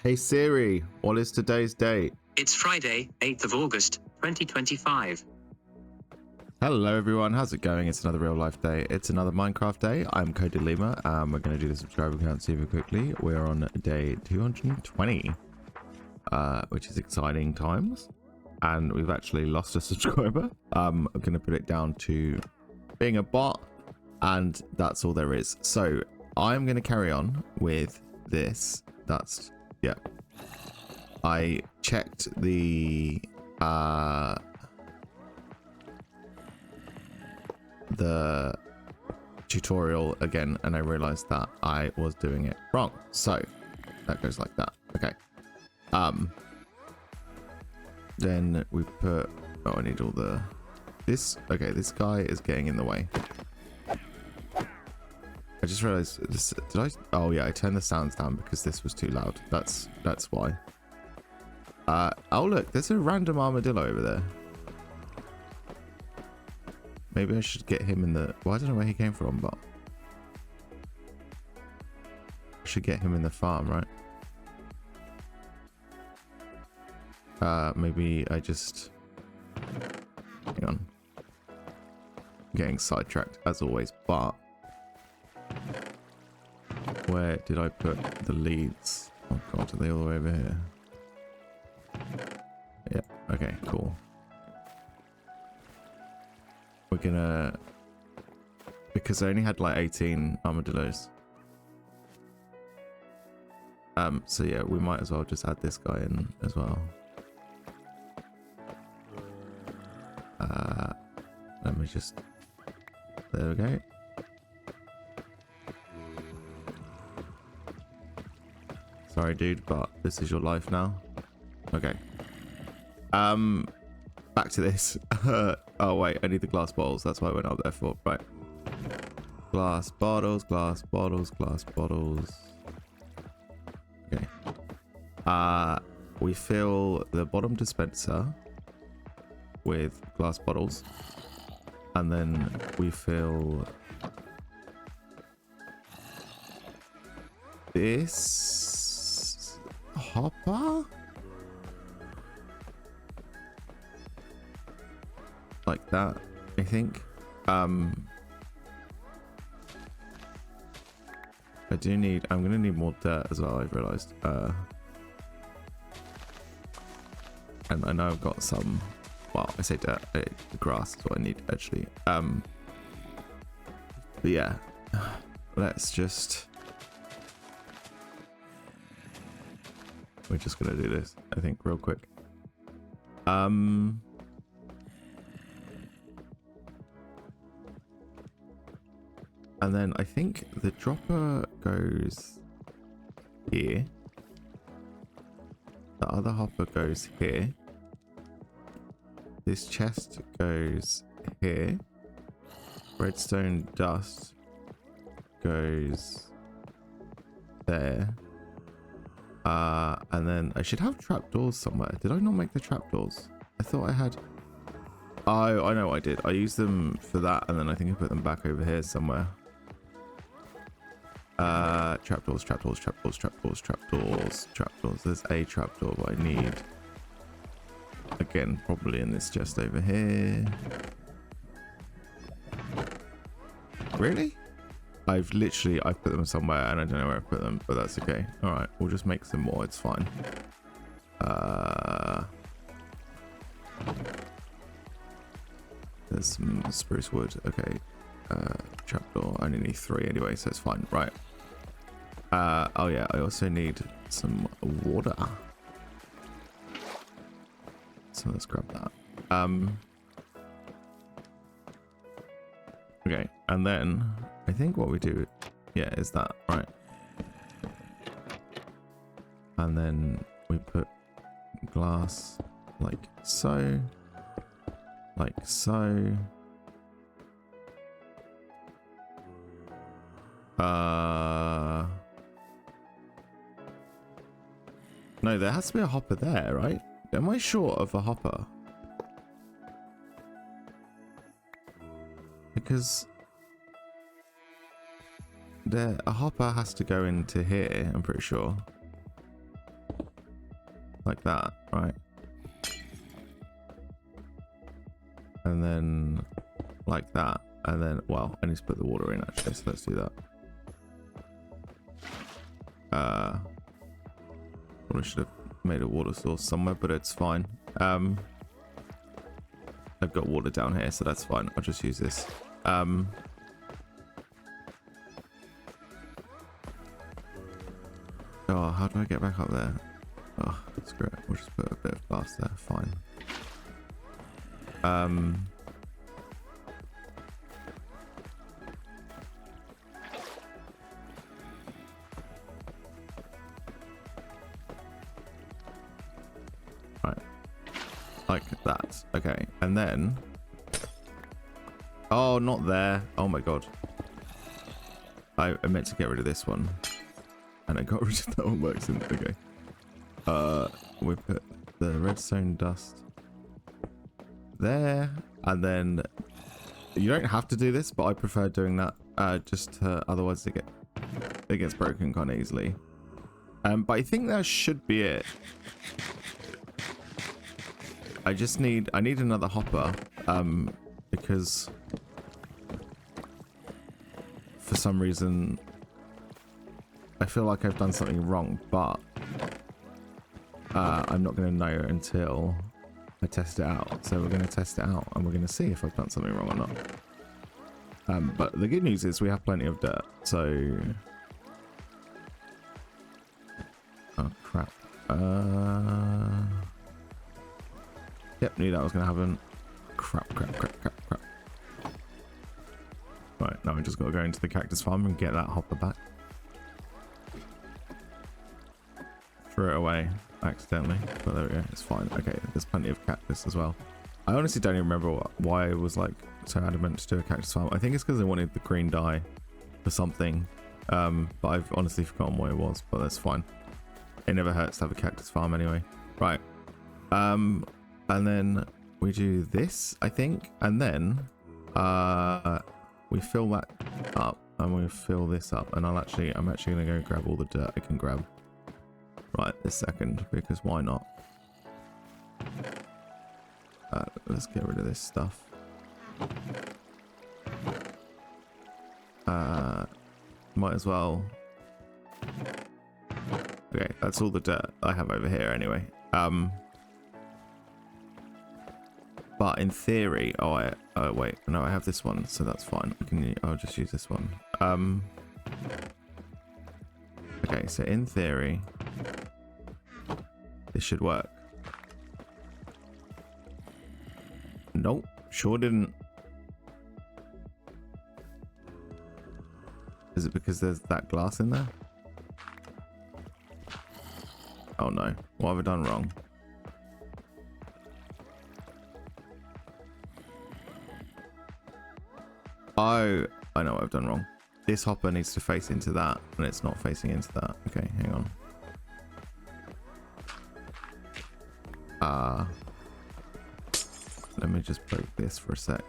Hey Siri, what is today's date? It's Friday, 8th of August, 2025. Hello everyone, how's it going? It's another real life day. It's another Minecraft day. I'm Cody Lima. We're going to do the subscriber count super quickly. We're on day 220, which is exciting times. And we've actually lost a subscriber. I'm going to put it down to being a bot, and that's all there is. So I'm going to carry on with this. Yeah. I checked the tutorial again, and I realized that I was doing it wrong. So that goes like that. Okay. Then we put, oh, I need all the this. Okay, this guy is getting in the way. I just realized this. Did I? Oh yeah, I turned the sounds down because this was too loud. That's why. Oh look, there's a random armadillo over there. Maybe I should get him in the... Well, I don't know where he came from, but... I should get him in the farm, right? Maybe I just... Hang on. I'm getting sidetracked, as always, but... Where did I put the leads? Oh god, are they all the way over here? Yeah, okay, cool. We're gonna, because I only had like 18 armadillos. So yeah, we might as well just add this guy in as well. Let me just, there we go. Sorry dude, but this is your life now. Okay. Back to this. Oh wait, I need the glass bottles. That's why I went up there for. Right. Glass bottles, glass bottles, glass bottles. Okay. We fill the bottom dispenser with glass bottles, and then we fill this hopper. Like that, I think. I'm gonna need more dirt as well, I've realized. And I know I've got some, well, I say dirt, grass is what I need actually. But yeah, let's just, we're just gonna do this, I think, real quick. And then I think the dropper goes here. The other hopper goes here. This chest goes here. Redstone dust goes there. And then I should have trapdoors somewhere. Did I not make the trapdoors? I thought I had... Oh, I know what I did. I used them for that, and then I think I put them back over here somewhere. Trapdoors, trapdoors, trapdoors, trapdoors, trapdoors, trapdoors. There's a trapdoor I need. Again, probably in this chest over here. Really? I've put them somewhere and I don't know where I put them, but that's okay. Alright, we'll just make some more, it's fine. There's some spruce wood, okay. Trapdoor, I only need 3 anyway, so it's fine. Right. Oh yeah, I also need some water. So let's grab that. Okay, and then I think what we do, yeah, is that, right? And then we put glass like so, like so. No, there has to be a hopper there, right? Am I short of a hopper? Because a hopper has to go into here, I'm pretty sure. like that, right? And then like that. And then, well, I need to put the water in actually, so let's do that. Probably should have made a water source somewhere, but it's fine. I've got water down here, so that's fine. I'll just use this. Oh, how do I get back up there? Oh, screw it. We'll just put a bit of glass there. Fine. Right. Like that. Okay. And then... Oh, not there. Oh my god. I meant to get rid of this one. And I got rid of that one by accident. Okay. We put the redstone dust there. And then... You don't have to do this, but I prefer doing that. Just to, otherwise it gets broken kind of easily. But I think that should be it. I need another hopper. Because... For some reason, I feel like I've done something wrong, but I'm not going to know until I test it out. So we're going to test it out and we're going to see if I've done something wrong or not. But the good news is we have plenty of dirt, so... Oh, crap. Yep, knew that was going to happen. Crap. Right, now we just got to go into the cactus farm and get that hopper back. Threw it away accidentally, but there we go, it's fine. Okay, there's plenty of cactus as well. I honestly don't even remember why I was like so adamant to do a cactus farm. I think it's because I wanted the green dye for something, but I've honestly forgotten what it was, but that's fine. It never hurts to have a cactus farm anyway. Right, and then we do this, I think, and then we fill that up and we fill this up, and I'm actually gonna go grab all the dirt I can grab right this second, because why not? Let's get rid of this stuff. Might as well. Okay, that's all the dirt I have over here anyway. But in theory, oh wait, no, I have this one, so that's fine. I'll just use this one. Okay, so in theory, this should work. Nope, sure didn't. Is it because there's that glass in there? Oh no, what have I done wrong? Oh, I know what I've done wrong. This hopper needs to face into that, and it's not facing into that. Okay, hang on. Let me just break this for a sec.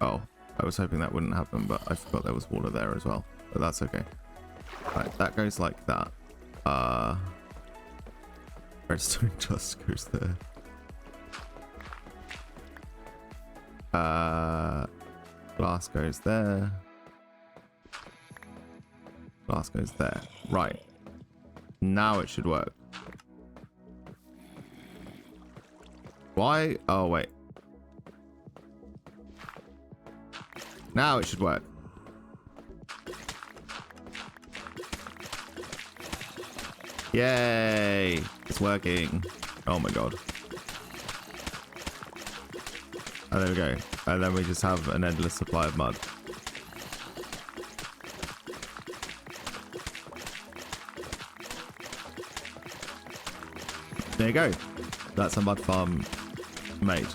Oh, I was hoping that wouldn't happen, but I forgot there was water there as well. But that's okay. Right, that goes like that. Redstone just goes there. Glass goes there. Glass goes there. Right. Now it should work. Why? Oh, wait. Now it should work. Yay! It's working. Oh my god. And there we go. And then we just have an endless supply of mud. There you go. That's a mud farm made.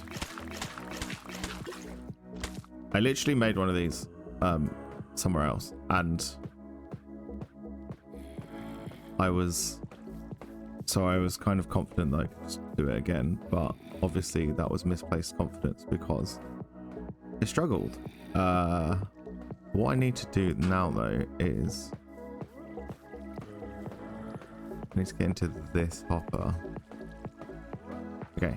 I literally made one of these somewhere else, and I was kind of confident that I could just do it again, but obviously that was misplaced confidence because I struggled. What I need to do now though is I need to get into this hopper. Okay.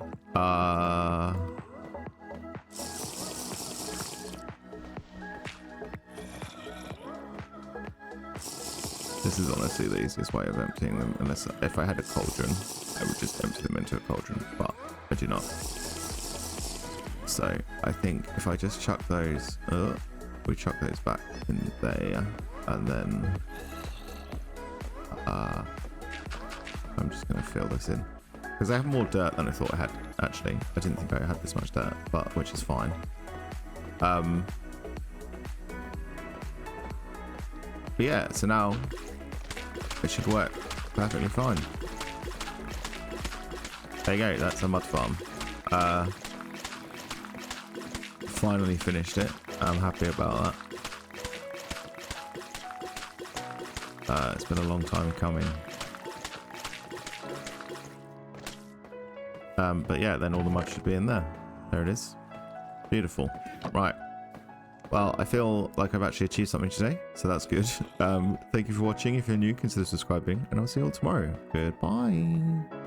This is honestly the easiest way of emptying them, unless if I had a cauldron, I would just empty them into a cauldron, but I do not. So I think if I just chuck those, we chuck those back in there, and then I'm just going to fill this in. Because I have more dirt than I thought I had, actually. I didn't think I had this much dirt, but which is fine. But yeah, so now it should work perfectly fine. There you go, that's a mud farm. Finally finished it. I'm happy about that. It's been a long time coming. But yeah, then all the mud should be in there. There it is. Beautiful. Right. Well, I feel like I've actually achieved something today, so that's good. Thank you for watching. If you're new, consider subscribing, and I'll see you all tomorrow. Goodbye.